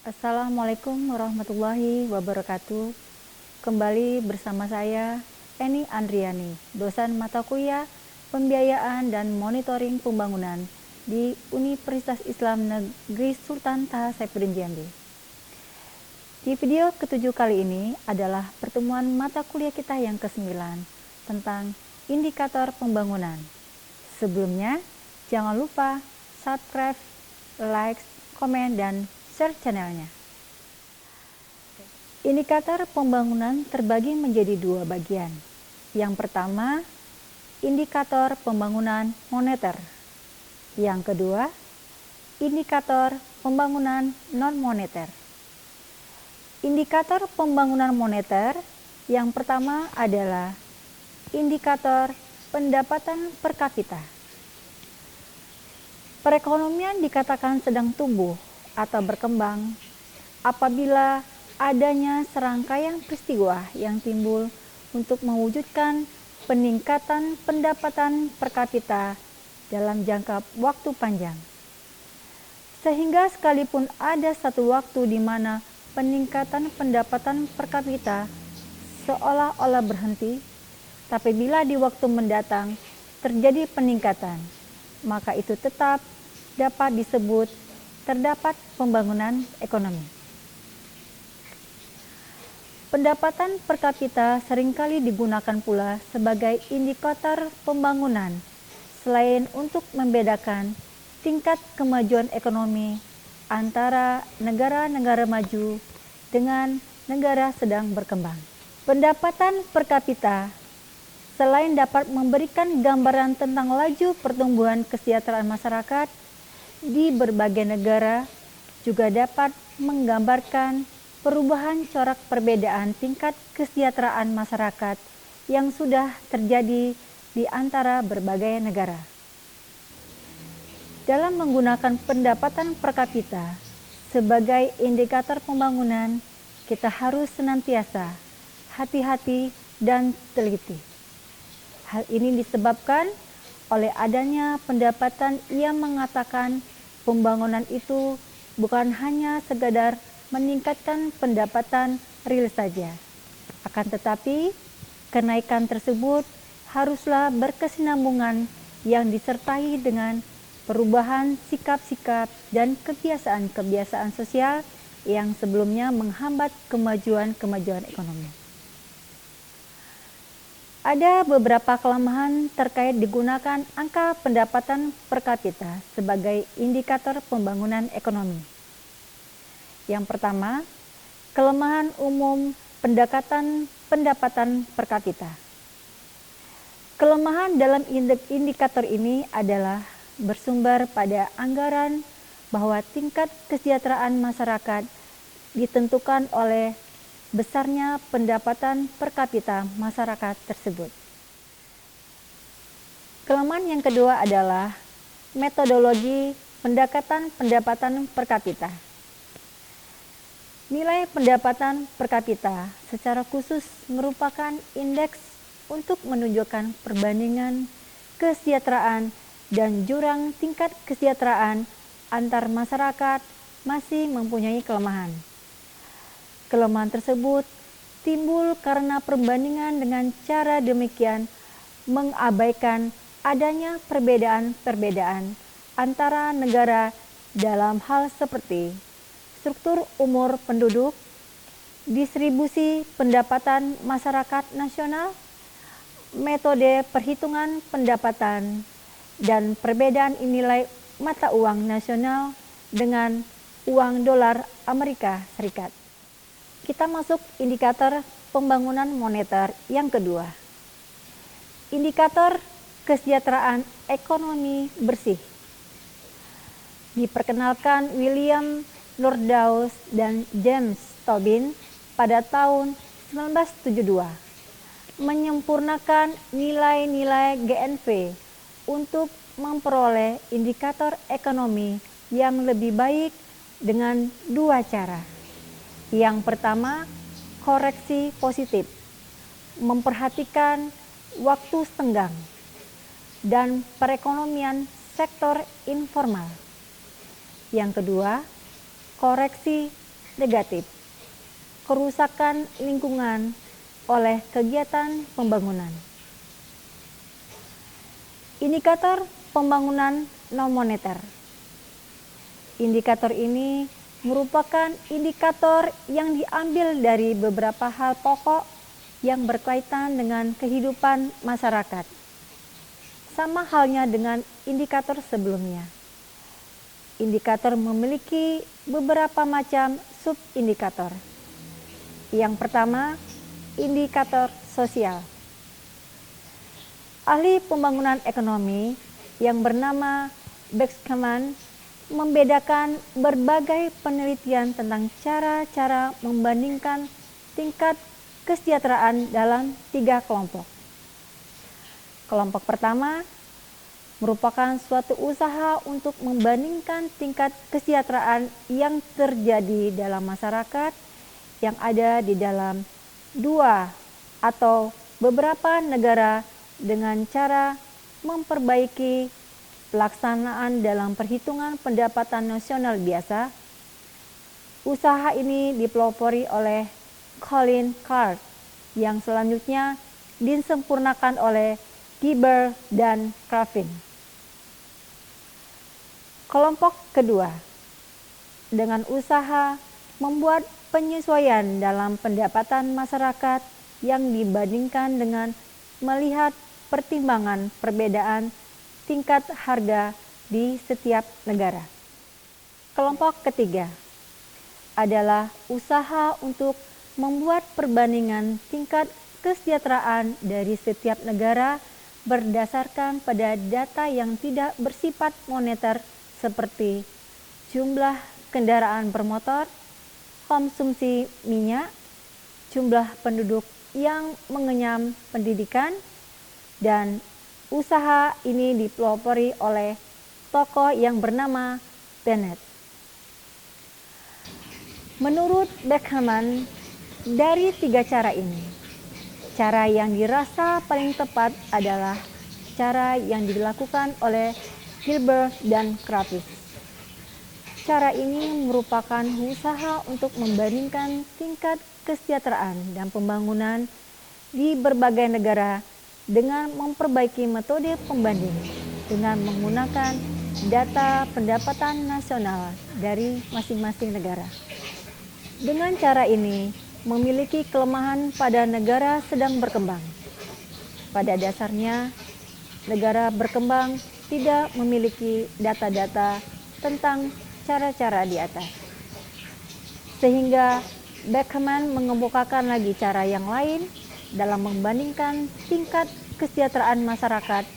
Assalamualaikum warahmatullahi wabarakatuh. Kembali bersama saya, Eni Andriani, dosen mata kuliah Pembiayaan dan Monitoring Pembangunan di Universitas Islam Negeri Sultan Taha Saifuddin Jambi. Di video ketujuh kali ini adalah pertemuan mata kuliah kita yang ke-9 tentang indikator pembangunan. Sebelumnya, jangan lupa subscribe, like, komen, dan share channelnya. Indikator pembangunan terbagi menjadi dua bagian. Yang pertama, indikator pembangunan moneter. Yang kedua, indikator pembangunan non-moneter. Indikator pembangunan moneter yang pertama adalah indikator pendapatan per kapita. Perekonomian dikatakan sedang tumbuh atau berkembang apabila adanya serangkaian peristiwa yang timbul untuk mewujudkan peningkatan pendapatan per kapita dalam jangka waktu panjang. Sehingga sekalipun ada satu waktu di mana peningkatan pendapatan per kapita seolah-olah berhenti, tapi bila di waktu mendatang terjadi peningkatan, maka itu tetap dapat disebut terdapat pembangunan ekonomi. Pendapatan per kapita seringkali digunakan pula sebagai indikator pembangunan, selain untuk membedakan tingkat kemajuan ekonomi antara negara-negara maju dengan negara sedang berkembang. Pendapatan per kapita selain dapat memberikan gambaran tentang laju pertumbuhan kesejahteraan masyarakat di berbagai negara, juga dapat menggambarkan perubahan corak perbedaan tingkat kesejahteraan masyarakat yang sudah terjadi di antara berbagai negara. Dalam menggunakan pendapatan per kapita sebagai indikator pembangunan, kita harus senantiasa hati-hati dan teliti. Hal ini disebabkan oleh adanya pendapatan yang mengatakan pembangunan itu bukan hanya sekadar meningkatkan pendapatan real saja. Akan tetapi, kenaikan tersebut haruslah berkesinambungan yang disertai dengan perubahan sikap-sikap dan kebiasaan-kebiasaan sosial yang sebelumnya menghambat kemajuan ekonomi. Ada beberapa kelemahan terkait digunakan angka pendapatan per kapita sebagai indikator pembangunan ekonomi. Yang pertama, kelemahan umum pendekatan pendapatan per kapita. Kelemahan dalam indikator ini adalah bersumber pada anggaran bahwa tingkat kesejahteraan masyarakat ditentukan oleh besarnya pendapatan per kapita masyarakat tersebut. Kelemahan yang kedua adalah metodologi pendekatan pendapatan per kapita. Nilai pendapatan per kapita secara khusus merupakan indeks untuk menunjukkan perbandingan kesejahteraan dan jurang tingkat kesejahteraan antar masyarakat masih mempunyai kelemahan. Kelemahan tersebut timbul karena perbandingan dengan cara demikian mengabaikan adanya perbedaan-perbedaan antara negara dalam hal seperti struktur umur penduduk, distribusi pendapatan masyarakat nasional, metode perhitungan pendapatan, dan perbedaan nilai mata uang nasional dengan uang dolar Amerika Serikat. Kita masuk indikator pembangunan moneter yang kedua. Indikator kesejahteraan ekonomi bersih. Diperkenalkan William Nordhaus dan James Tobin pada tahun 1972, menyempurnakan nilai-nilai GNP untuk memperoleh indikator ekonomi yang lebih baik dengan dua cara. Yang pertama, koreksi positif, memperhatikan waktu senggang, dan perekonomian sektor informal. Yang kedua, koreksi negatif, kerusakan lingkungan oleh kegiatan pembangunan. Indikator pembangunan non-moneter. Indikator ini merupakan indikator yang diambil dari beberapa hal pokok yang berkaitan dengan kehidupan masyarakat. Sama halnya dengan indikator sebelumnya. Indikator memiliki beberapa macam sub-indikator. Yang pertama, indikator sosial. Ahli pembangunan ekonomi yang bernama Beckman membedakan berbagai penelitian tentang cara-cara membandingkan tingkat kesejahteraan dalam 3 kelompok. Kelompok pertama merupakan suatu usaha untuk membandingkan tingkat kesejahteraan yang terjadi dalam masyarakat yang ada di dalam 2 atau beberapa negara dengan cara memperbaiki pelaksanaan dalam perhitungan pendapatan nasional biasa. Usaha ini dipelopori oleh Colin Card yang selanjutnya disempurnakan oleh Gieber dan Craven. Kelompok kedua, dengan usaha membuat penyesuaian dalam pendapatan masyarakat yang dibandingkan dengan melihat pertimbangan perbedaan tingkat harga di setiap negara. Kelompok ketiga adalah usaha untuk membuat perbandingan tingkat kesejahteraan dari setiap negara berdasarkan pada data yang tidak bersifat moneter seperti jumlah kendaraan bermotor, konsumsi minyak, jumlah penduduk yang mengenyam pendidikan, dan usaha ini dipelopori oleh tokoh yang bernama Bennett. Menurut Beckman, dari 3 cara ini, cara yang dirasa paling tepat adalah cara yang dilakukan oleh Gilbert dan Kravis. Cara ini merupakan usaha untuk membandingkan tingkat kesejahteraan dan pembangunan di berbagai negara dengan memperbaiki metode pembanding dengan menggunakan data pendapatan nasional dari masing-masing negara. Dengan cara ini memiliki kelemahan pada negara sedang berkembang. Pada dasarnya, negara berkembang tidak memiliki data-data tentang cara-cara di atas. Sehingga Beckman mengemukakan lagi cara yang lain dalam membandingkan tingkat kesejahteraan masyarakat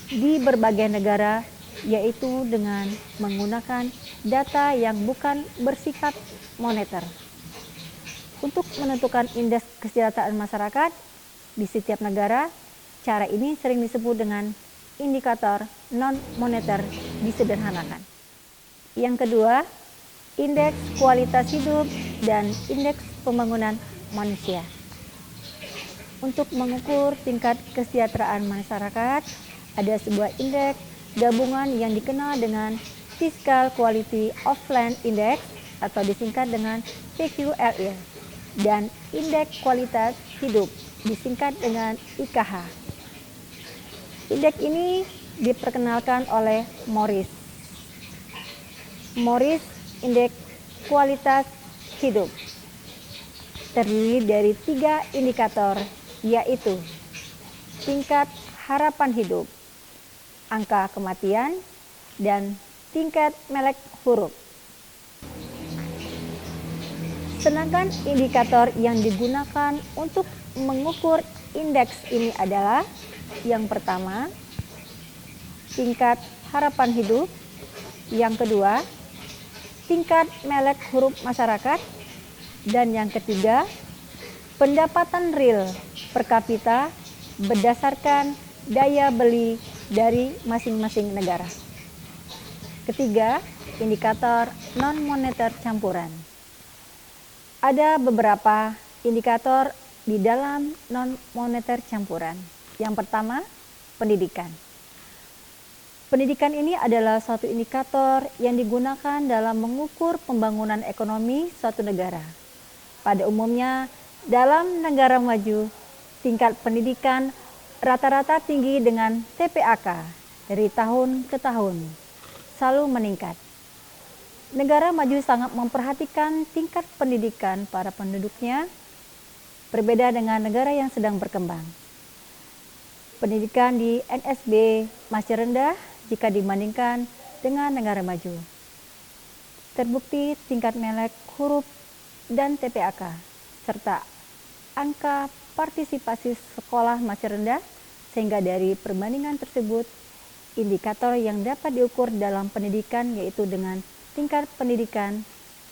di berbagai negara, yaitu dengan menggunakan data yang bukan bersifat moneter. Untuk menentukan indeks kesejahteraan masyarakat di setiap negara, cara ini sering disebut dengan indikator non-moneter disederhanakan. Yang kedua, indeks kualitas hidup dan indeks pembangunan manusia. Untuk mengukur tingkat kesejahteraan masyarakat, ada sebuah indeks gabungan yang dikenal dengan Physical Quality of Land Index atau disingkat dengan PQLI, dan indeks kualitas hidup disingkat dengan IKH. Indeks ini diperkenalkan oleh Morris. Indeks kualitas hidup terdiri dari 3 indikator, yaitu tingkat harapan hidup, angka kematian, dan tingkat melek huruf. Sedangkan indikator yang digunakan untuk mengukur indeks ini adalah yang pertama, tingkat harapan hidup, yang kedua, tingkat melek huruf masyarakat, dan yang ketiga, pendapatan real per kapita berdasarkan daya beli dari masing-masing negara. Ketiga, indikator non-moneter campuran. Ada beberapa indikator di dalam non-moneter campuran. Yang pertama, pendidikan. Pendidikan ini adalah suatu indikator yang digunakan dalam mengukur pembangunan ekonomi suatu negara. Pada umumnya, dalam negara maju, tingkat pendidikan rata-rata tinggi dengan TPAK dari tahun ke tahun, selalu meningkat. Negara maju sangat memperhatikan tingkat pendidikan para penduduknya, berbeda dengan negara yang sedang berkembang. Pendidikan di NSB masih rendah jika dibandingkan dengan negara maju. Terbukti tingkat melek huruf dan TPAK, serta angka partisipasi sekolah masih rendah, sehingga dari perbandingan tersebut, indikator yang dapat diukur dalam pendidikan yaitu dengan tingkat pendidikan,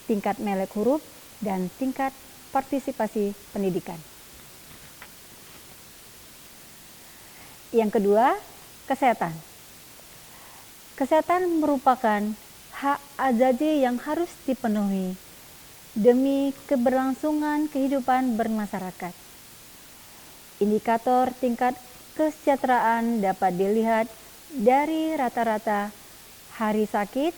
tingkat melek huruf, dan tingkat partisipasi pendidikan. Yang kedua, kesehatan. Kesehatan merupakan hak azazi yang harus dipenuhi demi keberlangsungan kehidupan bermasyarakat. Indikator tingkat kesejahteraan dapat dilihat dari rata-rata hari sakit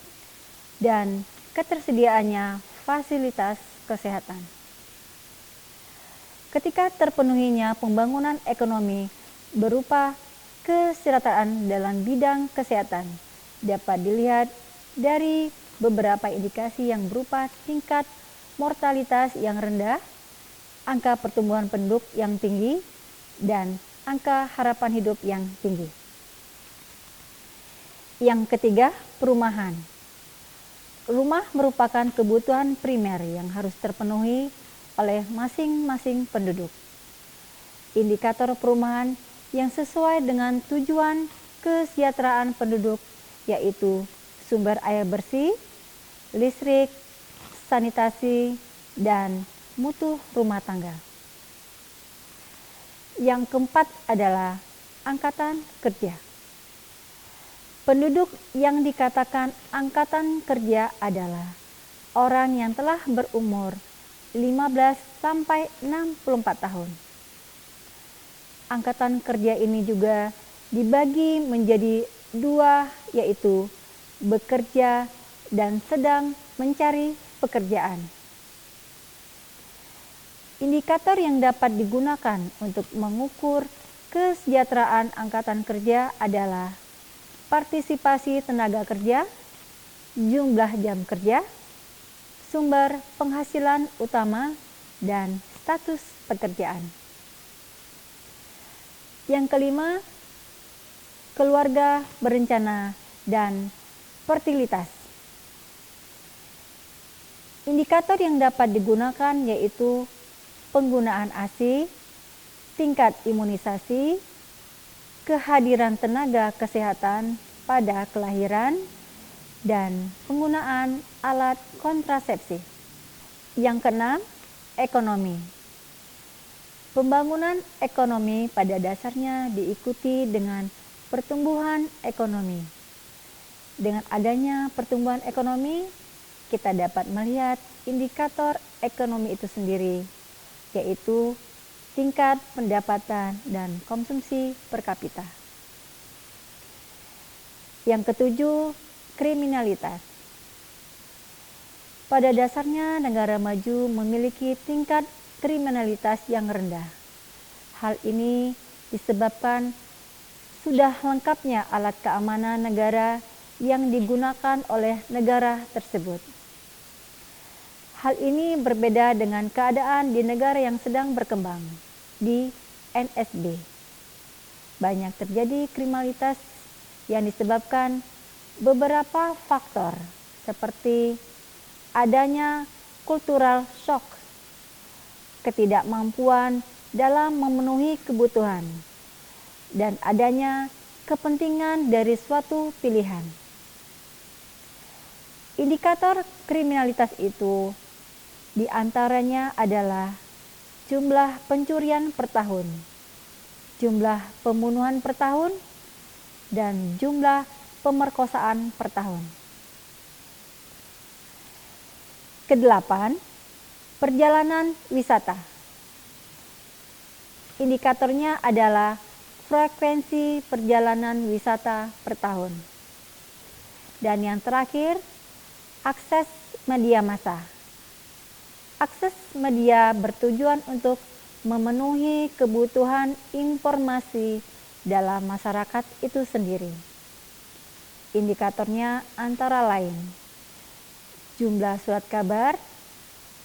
dan ketersediaannya fasilitas kesehatan. Ketika terpenuhinya pembangunan ekonomi berupa kesejahteraan dalam bidang kesehatan, dapat dilihat dari beberapa indikasi yang berupa tingkat mortalitas yang rendah, angka pertumbuhan penduduk yang tinggi, dan angka harapan hidup yang tinggi. Yang ketiga, perumahan. Rumah merupakan kebutuhan primer yang harus terpenuhi oleh masing-masing penduduk. Indikator perumahan yang sesuai dengan tujuan kesejahteraan penduduk yaitu sumber air bersih, listrik, sanitasi, dan mutu rumah tangga. Yang keempat adalah angkatan kerja. Penduduk yang dikatakan angkatan kerja adalah orang yang telah berumur 15 sampai 64 tahun. Angkatan kerja ini juga dibagi menjadi dua, yaitu bekerja dan sedang mencari pekerjaan. Indikator yang dapat digunakan untuk mengukur kesejahteraan angkatan kerja adalah partisipasi tenaga kerja, jumlah jam kerja, sumber penghasilan utama, dan status pekerjaan. Yang kelima, keluarga berencana dan fertilitas. Indikator yang dapat digunakan yaitu penggunaan ASI, tingkat imunisasi, kehadiran tenaga kesehatan pada kelahiran, dan penggunaan alat kontrasepsi. Yang keenam, ekonomi. Pembangunan ekonomi pada dasarnya diikuti dengan pertumbuhan ekonomi. Dengan adanya pertumbuhan ekonomi, kita dapat melihat indikator ekonomi itu sendiri, yaitu tingkat pendapatan dan konsumsi per kapita. Yang ketujuh, kriminalitas. Pada dasarnya negara maju memiliki tingkat kriminalitas yang rendah. Hal ini disebabkan sudah lengkapnya alat keamanan negara yang digunakan oleh negara tersebut. Hal ini berbeda dengan keadaan di negara yang sedang berkembang, di NSB. Banyak terjadi kriminalitas yang disebabkan beberapa faktor seperti adanya cultural shock, ketidakmampuan dalam memenuhi kebutuhan, dan adanya kepentingan dari suatu pilihan. Indikator kriminalitas itu diantaranya adalah jumlah pencurian per tahun, jumlah pembunuhan per tahun, dan jumlah pemerkosaan per tahun. Kedelapan, perjalanan wisata. Indikatornya adalah frekuensi perjalanan wisata per tahun. Dan yang terakhir, akses media massa. Akses media bertujuan untuk memenuhi kebutuhan informasi dalam masyarakat itu sendiri. Indikatornya antara lain jumlah surat kabar,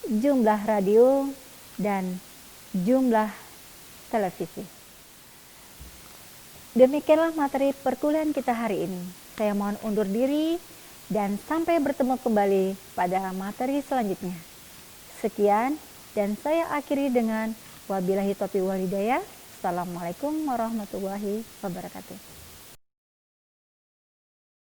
jumlah radio, dan jumlah televisi. Demikianlah materi perkuliahan kita hari ini. Saya mohon undur diri dan sampai bertemu kembali pada materi selanjutnya. Sekian, dan saya akhiri dengan wabillahi taufiq wal hidayah. Assalamualaikum warahmatullahi wabarakatuh.